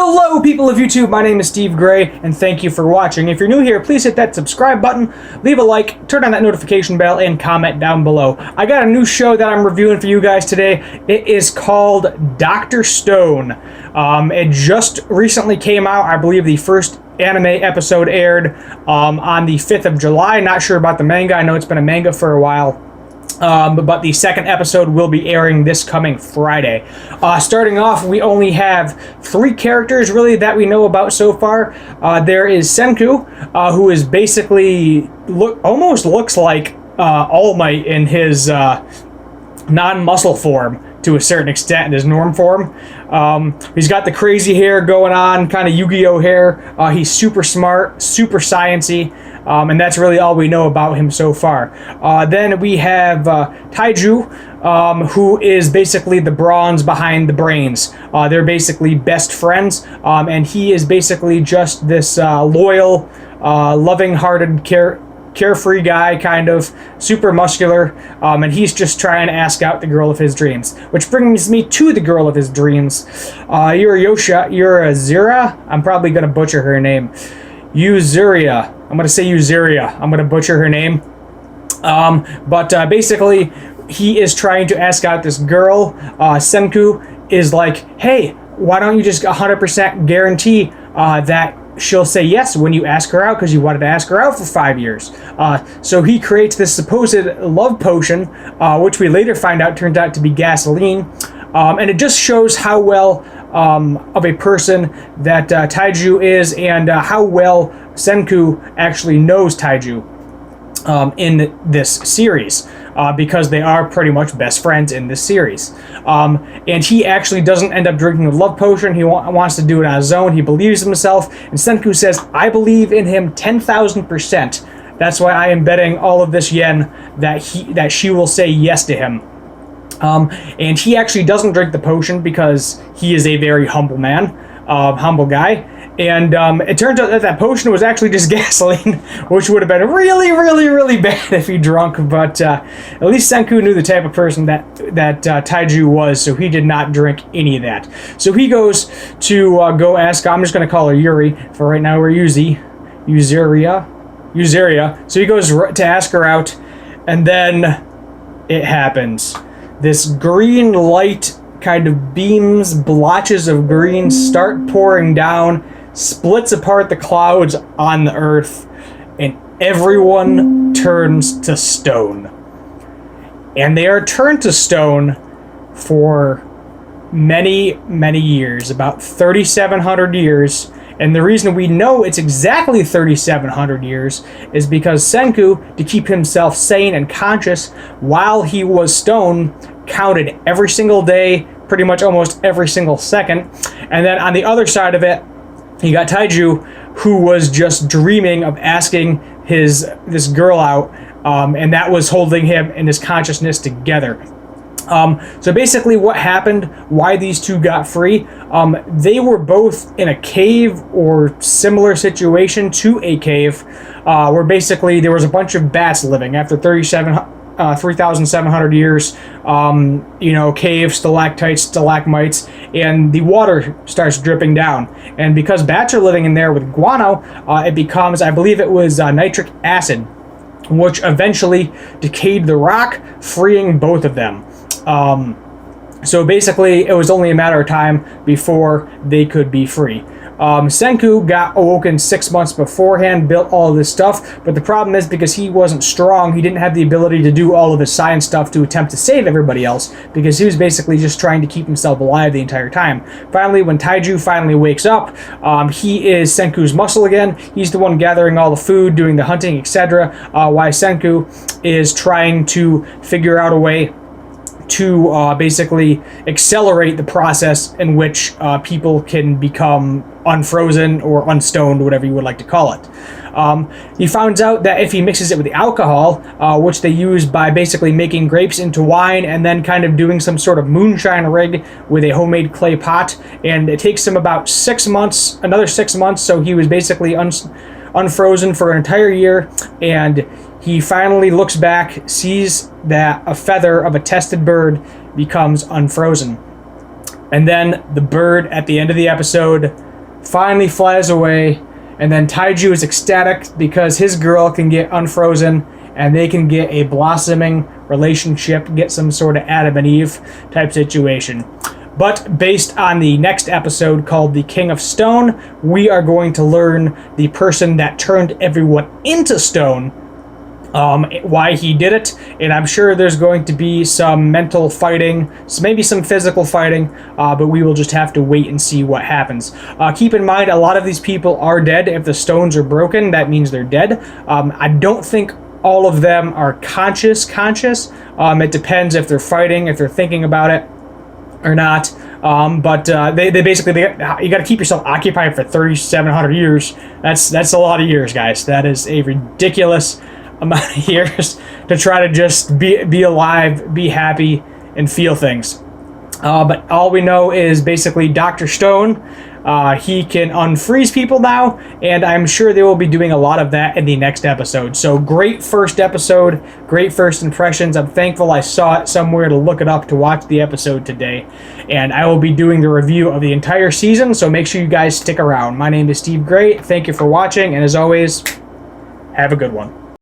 Hello people of YouTube, my name is Steve Gray, and thank you for watching. If you're new here, please hit that subscribe button, leave a like, turn on that notification bell, and comment down below. I got a new show that I'm reviewing for you guys today. It is called Dr. Stone. It just recently came out. I believe the first anime episode aired on the 5th of July. Not sure about the manga. I know it's been a manga for a while. But the second episode will be airing this coming Friday. Starting off, we only have 3 characters really that we know about so far. There is Senku, who is basically almost looks like All Might in his non-muscle form to a certain extent, in his norm form. He's got the crazy hair going on, kind of Yu-Gi-Oh hair. He's super smart, super sciencey. And that's really all we know about him so far. Then we have Taiju, who is basically the bronze behind the brains. They're basically best friends, and he is basically just this loyal, loving-hearted, carefree guy, kind of super muscular, and he's just trying to ask out the girl of his dreams. Which brings me to the girl of his dreams, Yuzura. I'm probably going to butcher her name. Yuzuria. I'm going to say Yuzuria. I'm going to butcher her name. But basically, he is trying to ask out this girl. Senku is like, hey, why don't you just 100% guarantee that she'll say yes when you ask her out, because you wanted to ask her out for 5 years. So he creates this supposed love potion, which we later find out turns out to be gasoline. And it just shows how well of a person that Taiju is, and how well Senku actually knows Taiju in this series, because they are pretty much best friends in this series. And he actually doesn't end up drinking the love potion. He wants to do it on his own. He believes in himself, and Senku says, I believe in him 10,000%. That's why I am betting all of this yen that she will say yes to him. And he actually doesn't drink the potion because he is a very humble man, humble guy. And it turns out that potion was actually just gasoline, which would have been really, really, really bad if he drunk. But at least Senku knew the type of person that Taiju was, so he did not drink any of that. So he goes to go ask, I'm just going to call her Yuri for right now, or Yuzuria. So he goes to ask her out, and then it happens. This green light kind of beams, blotches of green start pouring down, splits apart the clouds on the earth, and everyone turns to stone. And they are turned to stone for many, many years, about 3,700 years. And the reason we know it's exactly 3,700 years is because Senku, to keep himself sane and conscious while he was stone, counted every single day, pretty much almost every single second. And then on the other side of it, you got Taiju, who was just dreaming of asking this girl out, and that was holding him and his consciousness together. So basically what happened, why these two got free, they were both in a cave or similar situation to a cave, where basically there was a bunch of bats living after 3,700 years, caves, stalactites, stalagmites, and the water starts dripping down. And because bats are living in there with guano, it becomes, I believe it was nitric acid, which eventually decayed the rock, freeing both of them. So basically, it was only a matter of time before they could be free. Senku got awoken 6 months beforehand, built all of this stuff, but the problem is because he wasn't strong, he didn't have the ability to do all of his science stuff to attempt to save everybody else, because he was basically just trying to keep himself alive the entire time. Finally, when Taiju finally wakes up, he is Senku's muscle again. He's the one gathering all the food, doing the hunting, etc., while Senku is trying to figure out a way to basically accelerate the process in which people can become unfrozen or unstoned, whatever you would like to call it. He finds out that if he mixes it with the alcohol, which they use by basically making grapes into wine and then kind of doing some sort of moonshine rig with a homemade clay pot, and it takes him about 6 months, another 6 months, so he was basically unfrozen for an entire year, and he finally looks back, sees that a feather of a tested bird becomes unfrozen. And then the bird, at the end of the episode, finally flies away, and then Taiju is ecstatic because his girl can get unfrozen and they can get a blossoming relationship, get some sort of Adam and Eve type situation. But based on the next episode called The King of Stone, we are going to learn the person that turned everyone into stone, why he did it, and I'm sure there's going to be some mental fighting, maybe some physical fighting, but we will just have to wait and see what happens. Keep in mind, a lot of these people are dead. If the stones are broken, that means they're dead. I don't think all of them are conscious. It depends if they're fighting, if they're thinking about it or not. But they basically, you got to keep yourself occupied for 3,700 years. That's a lot of years, guys. That is a ridiculous amount of years to try to just be alive, be happy, and feel things. But all we know is basically Dr. Stone. He can unfreeze people now, and I'm sure they will be doing a lot of that in the next episode. So great first episode, great first impressions. I'm thankful I saw it somewhere to look it up to watch the episode today. And I will be doing the review of the entire season, so make sure you guys stick around. My name is Steve Gray. Thank you for watching, and as always, have a good one.